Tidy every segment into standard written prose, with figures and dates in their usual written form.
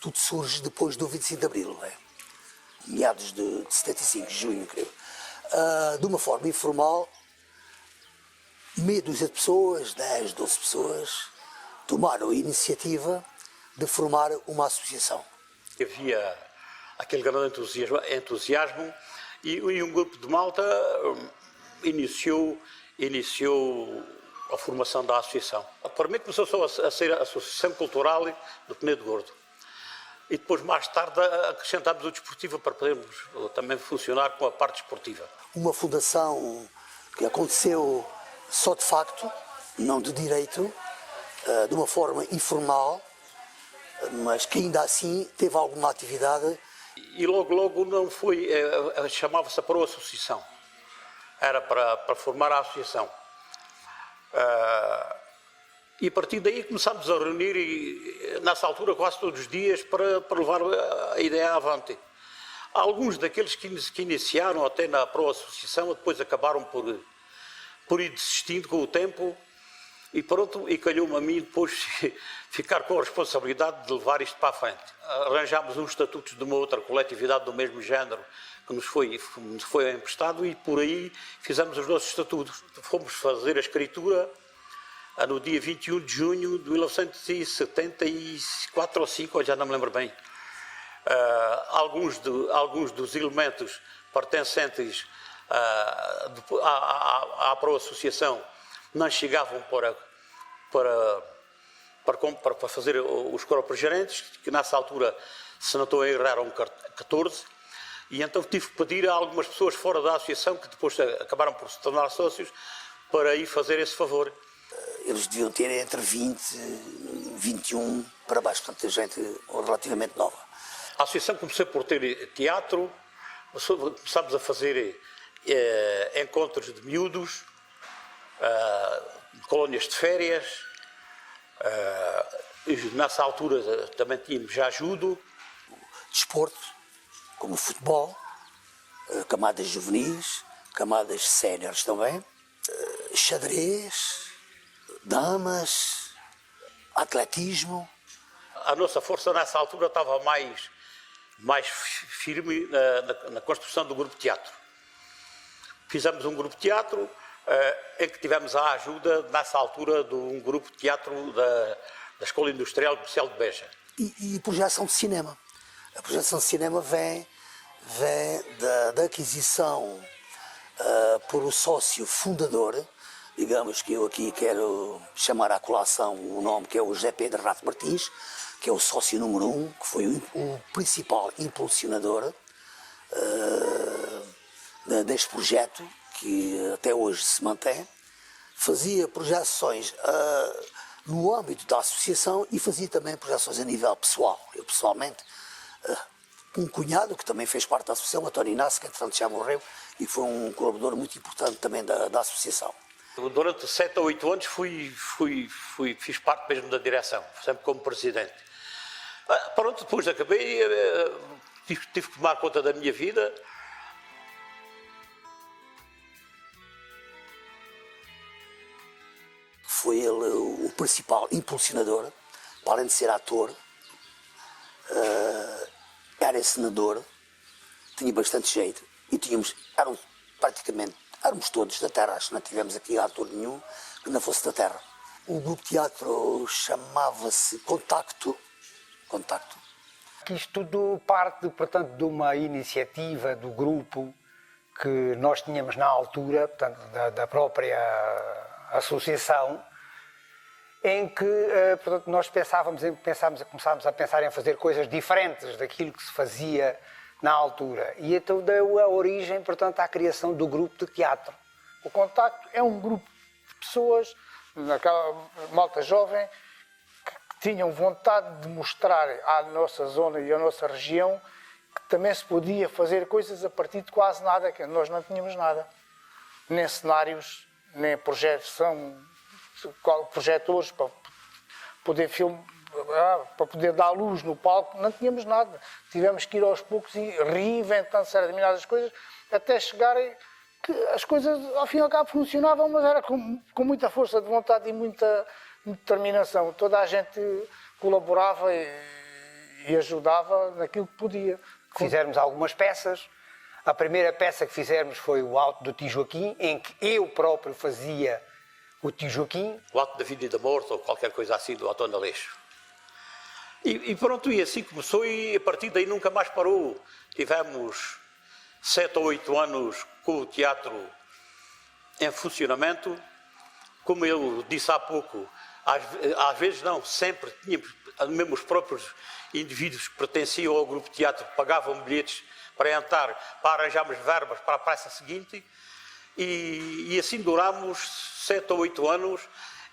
tudo surge depois do 25 de Abril, não é? Meados de 75, junho, creio. De uma forma informal, meia dúzia de pessoas, 10, 12 pessoas, tomaram a iniciativa de formar uma associação. Havia aquele grande entusiasmo e um grupo de malta iniciou a formação da associação. Para mim começou só a ser a Associação Cultural do Penedo Gordo. E depois, mais tarde, acrescentámos o desportivo para podermos também funcionar com a parte desportiva. Uma fundação que aconteceu só de facto, não de direito, de uma forma informal, mas que ainda assim teve alguma atividade. E logo não foi, chamava-se a Pro-Associação. Era para formar a associação. E a partir daí começámos a reunir, e, nessa altura, quase todos os dias, para levar a ideia avante. Alguns daqueles que iniciaram até na Pro-Associação, depois acabaram por ir desistindo com o tempo, e pronto, e calhou-me a mim depois ficar com a responsabilidade de levar isto para a frente. Arranjámos uns estatutos de uma outra coletividade do mesmo género, que nos foi emprestado, e por aí fizemos os nossos estatutos. Fomos fazer a escritura no dia 21 de junho de 1974 ou 5, já não me lembro bem. Alguns dos elementos pertencentes à Pro-Associação não chegavam para fazer os corpos gerentes, que nessa altura, se não estou a errar, eram 14, e então tive que pedir a algumas pessoas fora da associação, que depois acabaram por se tornar sócios, para ir fazer esse favor. Eles deviam ter entre 20 e 21 para baixo, portanto, gente relativamente nova. A associação começou por ter teatro, começámos a fazer encontros de miúdos, colónias de férias, nessa altura também tínhamos já judo. Desporto, como futebol, camadas juvenis, camadas séniores também, xadrez, damas, atletismo. A nossa força nessa altura estava mais firme na construção do grupo de teatro. Fizemos um grupo de teatro em que tivemos a ajuda, nessa altura, de um grupo de teatro da Escola Industrial Comercial de Beja. E projeção de cinema. A projeção de cinema vem da aquisição por o sócio fundador, digamos que eu aqui quero chamar à colação o nome, que é o José Pedro Rato Martins, que é o sócio número 1, que foi o principal impulsionador deste projeto, que até hoje se mantém. Fazia projeções no âmbito da associação e fazia também projeções a nível pessoal. Eu, pessoalmente, um cunhado que também fez parte da associação, António Inácio, que entretanto já morreu, e foi um colaborador muito importante também da associação. Durante 7 ou 8 anos fiz parte mesmo da direção, sempre como presidente. Pronto, depois acabei, tive que tomar conta da minha vida. Foi ele o principal impulsionador, para além de ser ator, era senador, tinha bastante jeito, e éramos todos da terra, acho que não tivemos aqui ator nenhum que não fosse da terra. O grupo de teatro chamava-se Contacto. Isto tudo parte, portanto, de uma iniciativa do grupo que nós tínhamos na altura, portanto, da própria associação, em que, portanto, nós começámos a pensar em fazer coisas diferentes daquilo que se fazia na altura. E então deu a origem, portanto, à criação do grupo de teatro. O Contacto é um grupo de pessoas, naquela malta jovem, que tinham vontade de mostrar à nossa zona e à nossa região que também se podia fazer coisas a partir de quase nada, que nós não tínhamos nada. Nem cenários, nem projetores para poder para poder dar luz no palco, não tínhamos nada. Tivemos que ir aos poucos e reinventando determinadas coisas até chegarem que as coisas ao fim e ao cabo funcionavam, mas era com muita força de vontade e muita determinação. Toda a gente colaborava e ajudava naquilo que podia. Fizemos algumas peças. A primeira peça que fizemos foi o Alto do Tio Joaquim, em que eu próprio fazia o Tio Joaquim. O Alto da Vida e da Morte, ou qualquer coisa assim, do Antônio Aleixo. E pronto, e assim começou, e a partir daí nunca mais parou. Tivemos 7 ou 8 anos com o teatro em funcionamento. Como eu disse há pouco, às vezes não, sempre tínhamos, mesmo os próprios indivíduos que pertenciam ao grupo de teatro pagavam bilhetes para entrar, para arranjarmos verbas para a peça seguinte, e assim durámos 7 ou 8 anos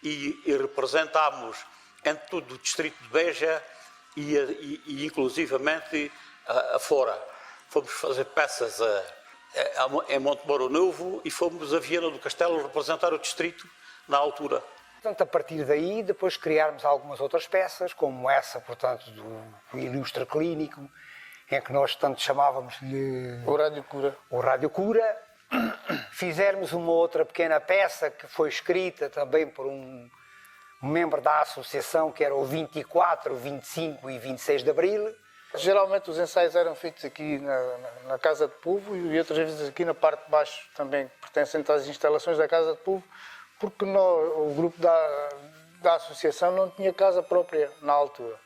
e representámos em todo o distrito de Beja e inclusivamente fora. Fomos fazer peças em Montemoro Novo e fomos a Viana do Castelo representar o distrito na altura. Portanto, a partir daí, depois criámos algumas outras peças, como essa, portanto, do Ilustre Clínico, em que nós tanto chamávamos-lhe O Rádio Cura. o Rádio Cura. Fizemos uma outra pequena peça que foi escrita também por um membro da associação, que era o 24, 25 e 26 de Abril. Geralmente os ensaios eram feitos aqui na Casa de Povo e outras vezes aqui na parte de baixo, também pertencente às instalações da Casa de Povo, porque o grupo da associação não tinha casa própria na altura.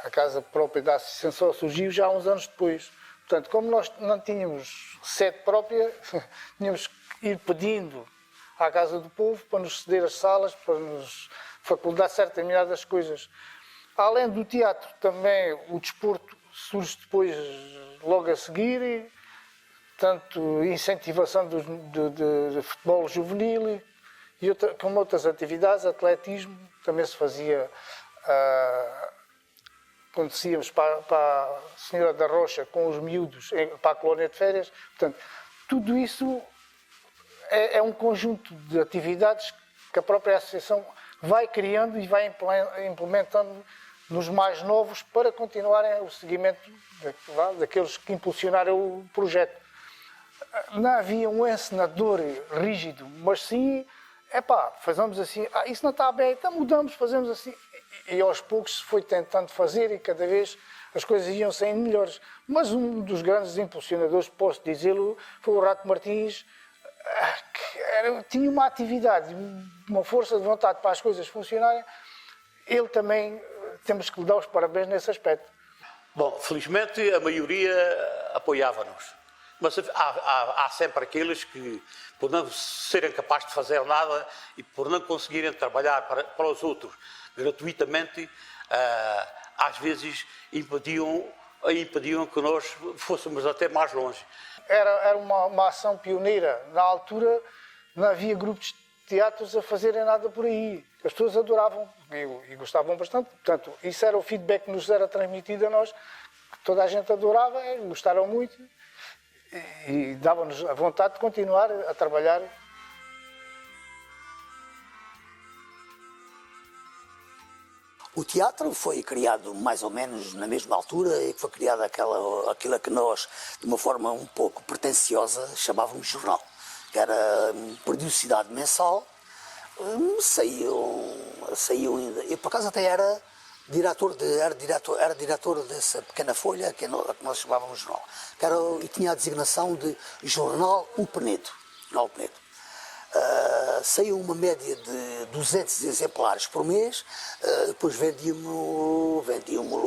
A casa própria da associação só surgiu já uns anos depois. Portanto, como nós não tínhamos sede própria, tínhamos que ir pedindo à Casa do Povo para nos ceder as salas, para nos facultar determinadas coisas. Além do teatro, também o desporto surge depois, logo a seguir, e, tanto incentivação de futebol juvenil e como outras atividades, atletismo, também se fazia quando íamos para a Senhora da Rocha com os miúdos para a colónia de férias. Portanto, tudo isso é um conjunto de atividades que a própria associação vai criando e vai implementando nos mais novos para continuarem o seguimento daqueles que impulsionaram o projeto. Não havia um encenador rígido, mas sim, fazemos assim, isso não está bem, então mudamos, fazemos assim. E aos poucos se foi tentando fazer e cada vez as coisas iam saindo melhores. Mas um dos grandes impulsionadores, posso dizê-lo, foi o Rato Martins, que tinha uma atividade, uma força de vontade para as coisas funcionarem. Ele também, temos que lhe dar os parabéns nesse aspecto. Bom, felizmente a maioria apoiava-nos. Mas há sempre aqueles que, por não serem capazes de fazer nada e por não conseguirem trabalhar para os outros gratuitamente, às vezes impediam que nós fôssemos até mais longe. Era uma ação pioneira. Na altura não havia grupos de teatros a fazerem nada por aí. As pessoas adoravam e gostavam bastante. Portanto, isso era o feedback que nos era transmitido a nós, que toda a gente adorava, gostaram muito e dava-nos a vontade de continuar a trabalhar. O teatro foi criado mais ou menos na mesma altura e foi criada aquilo que nós, de uma forma um pouco pretenciosa, chamávamos jornal, que era periodicidade mensal. Eu por acaso até era diretor dessa pequena folha que nós chamávamos jornal, e tinha a designação de Jornal O Penedo. Saiu uma média de 200 exemplares por mês, depois vendiam-me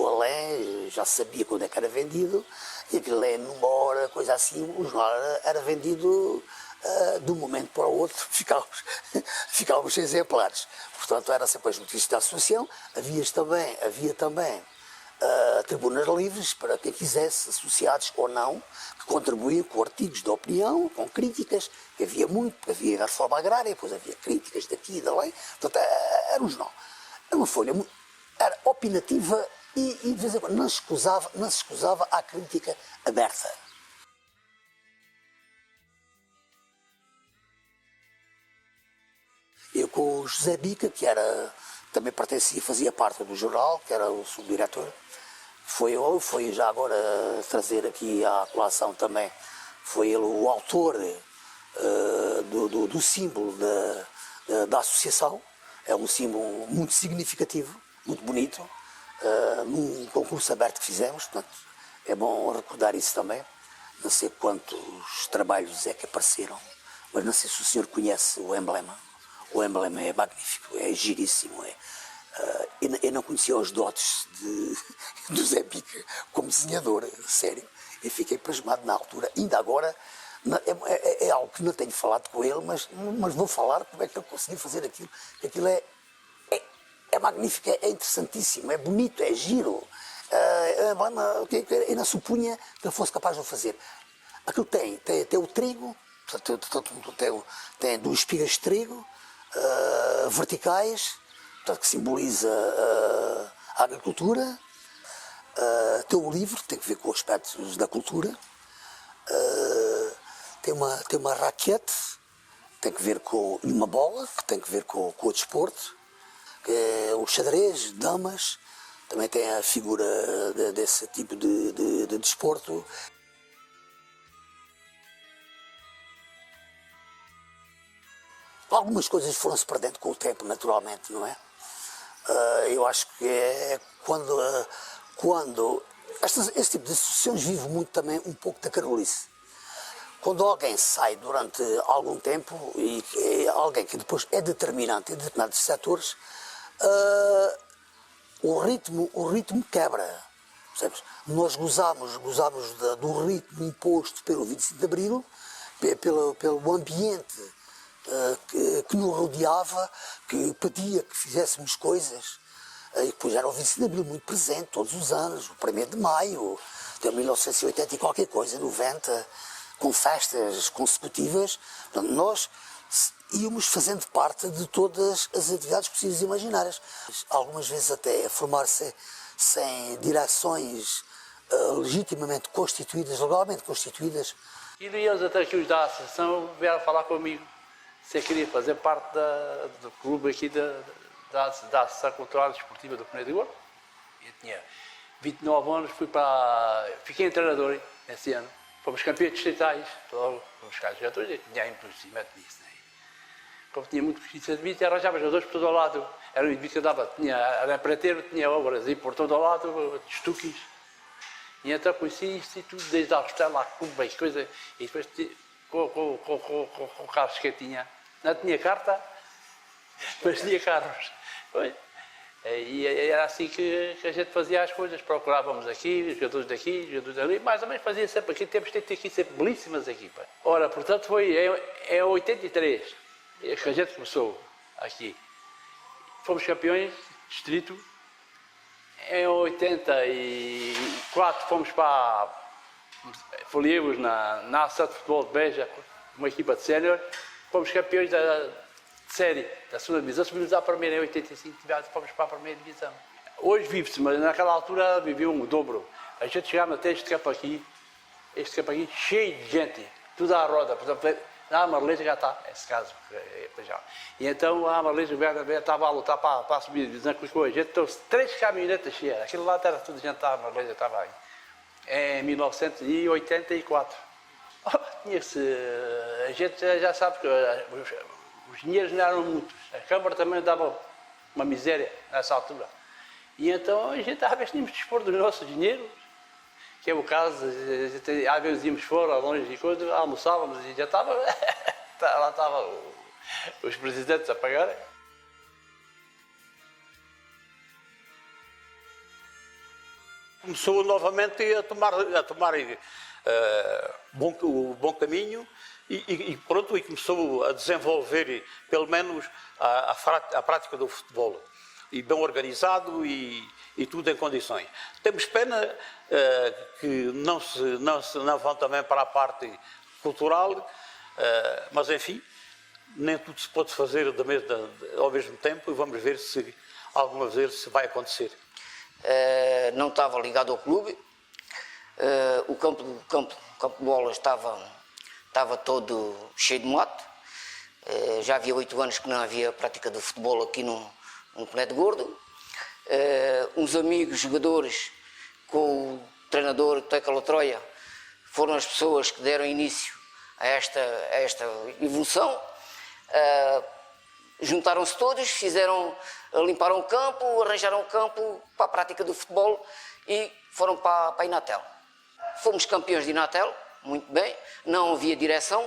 além, já sabia quando é que era vendido, e aquilo é numa hora, coisa assim, o jornal era vendido de um momento para o outro, ficávamos sem exemplares. Portanto, era sempre as notícias da associação. Havia também tribunas livres para quem quisesse, associados ou não, que contribuíam com artigos de opinião, com críticas, que havia muito, porque havia a reforma agrária, depois havia críticas daqui e dali. Portanto, era um jornal. Era uma folha, era opinativa e de vez em quando não se escusava à crítica aberta. Eu com o José Bica, que também fazia parte do jornal, que era o subdiretor, foi já agora trazer aqui à colação também, foi ele o autor do símbolo da associação. É um símbolo muito significativo, muito bonito, num concurso aberto que fizemos, portanto, é bom recordar isso também. Não sei quantos trabalhos é que apareceram, mas não sei se o senhor conhece o emblema. O emblema é magnífico, é giríssimo. Eu não conhecia os dotes do Zé Pica como desenhador, sério. Eu fiquei pasmado na altura. Ainda agora, é algo que não tenho falado com ele, mas vou falar como é que ele conseguiu fazer aquilo. Aquilo é magnífico, é interessantíssimo, é bonito, é giro. Eu não supunha que ele fosse capaz de o fazer. Aquilo tem o trigo, tem 2 espigas de trigo verticais, portanto, que simboliza a agricultura. Tem um livro que tem que ver com aspectos da cultura. Tem uma raquete, tem que ver com uma bola, que tem que ver com o desporto. O xadrez, damas, também tem a figura desse tipo de desporto. Algumas coisas foram-se perdendo com o tempo, naturalmente, não é? Eu acho que é quando esse tipo de associações vive muito também um pouco da carolice. Quando alguém sai durante algum tempo e é alguém que depois é determinante em determinados setores, o ritmo quebra. Percebes? Nós gozamos do ritmo imposto pelo 25 de Abril, pelo ambiente que nos rodeava, que pedia que fizéssemos coisas. E depois era o 25 de Abril muito presente, todos os anos, o 1º de Maio, de 1980 e qualquer coisa, 90, com festas consecutivas. Portanto, nós íamos fazendo parte de todas as atividades possíveis e imaginárias. Algumas vezes até a formar-se sem direções legitimamente constituídas, legalmente constituídas. E eles até aqui os da associação vieram falar comigo se eu queria fazer parte do clube aqui da Associação Cultural e Desportiva do Penedo de Gordo. Eu tinha 29 anos, fiquei treinador esse ano. Fomos campeões distritais, logo fomos buscar jogadores, eu tinha conhecimento disso. Né? Como tinha muito conhecimento, arranjava jogadores por todo o lado. Era um indivíduo que dava, era empreiteiro, tinha obras e por todo o lado, estuques. E então conheci isto e tudo, desde a hostel, a cuba e coisa. E depois com o carros que eu tinha. Não tinha carta, mas tinha carros. E era assim que a gente fazia as coisas. Procurávamos aqui, os jogadores daqui, os jogadores dali. Mais ou menos fazia sempre aqui. Temos de ter aqui sempre belíssimas equipas. Ora, portanto, foi em 83 que a gente começou aqui. Fomos campeões, distrito. Em 84 fomos para Folievos, na Associação de Futebol de Beja, uma equipa de sénior. Fomos campeões da série, da segunda divisão. Subimos à primeira em 85, fomos para a primeira divisão. Hoje vive-se, mas naquela altura viveu um dobro. A gente chegava até este campo aqui cheio de gente, tudo à roda. Por exemplo, na Marlesa já está, esse caso. E então a Marlesa estava a lutar para subir a divisão com a gente. Então, 3 caminhonetas cheias. Aquilo lá era tudo gente, a Marlesa estava aí. Em 1984. A gente já sabe que os dinheiros não eram muitos. A Câmara também dava uma miséria nessa altura. E então a gente às vezes tínhamos de dispor dos nossos dinheiros, que é o caso, às vezes íamos fora, longe de coisas, almoçávamos e já estava, lá estavam os presidentes a pagarem. Começou novamente a tomar o bom caminho e pronto, e começou a desenvolver pelo menos a prática do futebol. E bem organizado e tudo em condições. Temos pena que não vão também para a parte cultural, mas enfim, nem tudo se pode fazer ao mesmo tempo e vamos ver se alguma vez se vai acontecer. Não estava ligado ao clube, o campo de bola estava todo cheio de mato, já havia 8 anos que não havia prática de futebol aqui no Penedo de Gordo. Uns amigos jogadores com o treinador Teca Latroia foram as pessoas que deram início a esta evolução. juntaram-se todos, limparam o campo, arranjaram o campo para a prática do futebol e foram para a Inatel. Fomos campeões de Inatel, muito bem, não havia direção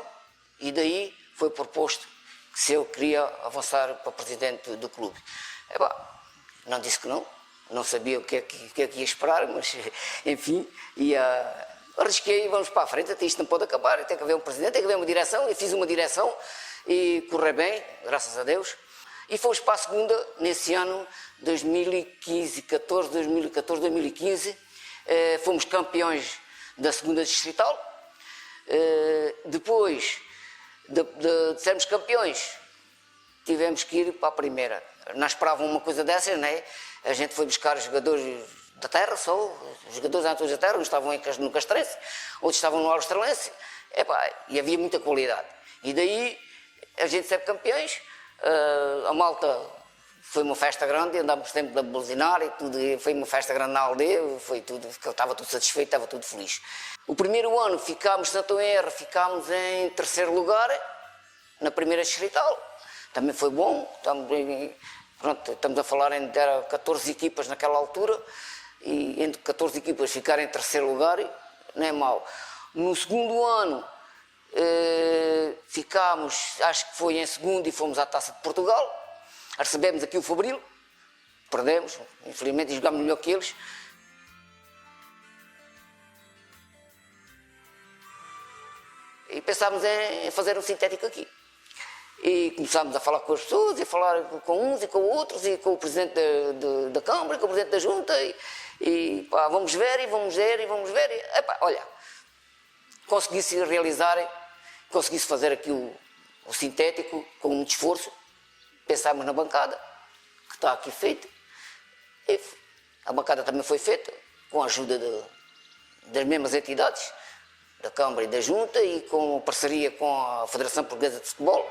e daí foi proposto que se eu queria avançar para presidente do clube. Não disse que não sabia o que é que ia esperar, mas enfim, arrisquei e vamos para a frente, até isto não pode acabar, tem que haver um presidente, tem que haver uma direção, eu fiz uma direção e correu bem, graças a Deus. E fomos para a segunda, nesse ano 2015, fomos campeões da segunda distrital. Depois de sermos campeões, tivemos que ir para a primeira. Não esperavam uma coisa dessas, não é? A gente foi buscar os jogadores da terra, só os jogadores antes da terra, uns estavam no Castrense, outros estavam no Australense, e havia muita qualidade. E daí a gente sempre campeões, a malta foi uma festa grande, andámos sempre a buzinar e tudo, e foi uma festa grande na aldeia, foi tudo, estava tudo satisfeito, estava tudo feliz. O primeiro ano ficámos, se não estou em erro, ficámos em terceiro lugar, na primeira distrital, também foi bom, estamos a falar em 14 equipas naquela altura, e entre 14 equipas ficar em terceiro lugar, não é mau. No segundo ano, ficámos, acho que foi em segundo e fomos à Taça de Portugal, recebemos aqui o Fabril, perdemos, infelizmente, e jogámos melhor que eles. E pensámos em fazer um sintético aqui. E começámos a falar com as pessoas, a falar com uns e com outros, e com o Presidente da Câmara, e com o Presidente da Junta, e vamos ver, e vamos ver, e vamos ver. E, olha, conseguisse realizar, conseguisse fazer aqui o sintético com muito esforço. Pensámos na bancada, que está aqui feita, e a bancada também foi feita com a ajuda das mesmas entidades, da Câmara e da Junta, e com parceria com a Federação Portuguesa de Futebol.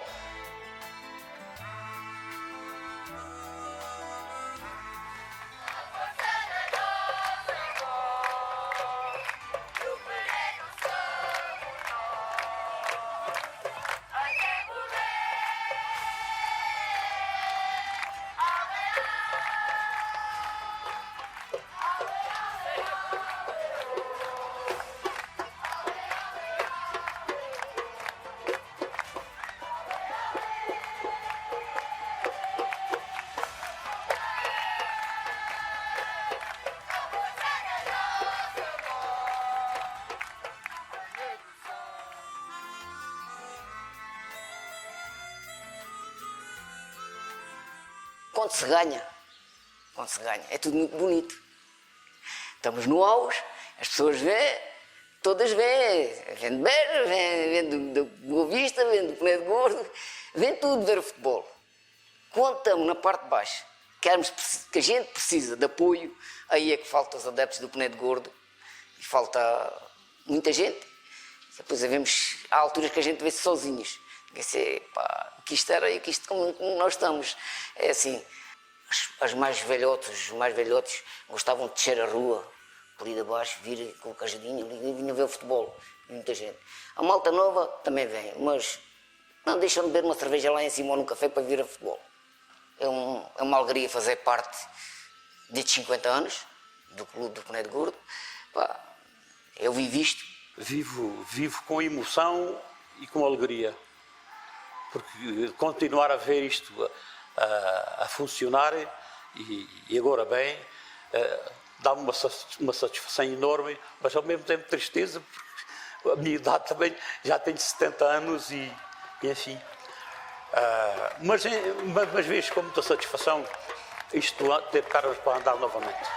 Quando se ganha, é tudo muito bonito. Estamos no auge, as pessoas vêm, todas vêm de Beja, vêm do Boa Vista, vêm do Penedo Gordo, vêm tudo ver o futebol. Quando estamos na parte de baixo, que a gente precisa de apoio, aí é que faltam os adeptos do Penedo Gordo, e falta muita gente. Depois há alturas que a gente vê-se sozinhos. Que isto era e que isto como nós estamos. É assim, os mais velhotes gostavam de descer a rua, por ir abaixo, vir com o cajadinho e vinham ver o futebol. Muita gente. A malta nova também vem, mas não deixam de beber uma cerveja lá em cima ou num café para vir a futebol. É uma alegria fazer parte destes 50 anos do Clube do Penedo Gordo. Eu vivo isto. Vivo com emoção e com alegria. Porque continuar a ver isto a funcionar e agora bem, dá-me uma satisfação enorme, mas ao mesmo tempo tristeza, porque a minha idade também já tenho 70 anos e enfim. Mas vejo com muita satisfação isto ter carros para andar novamente.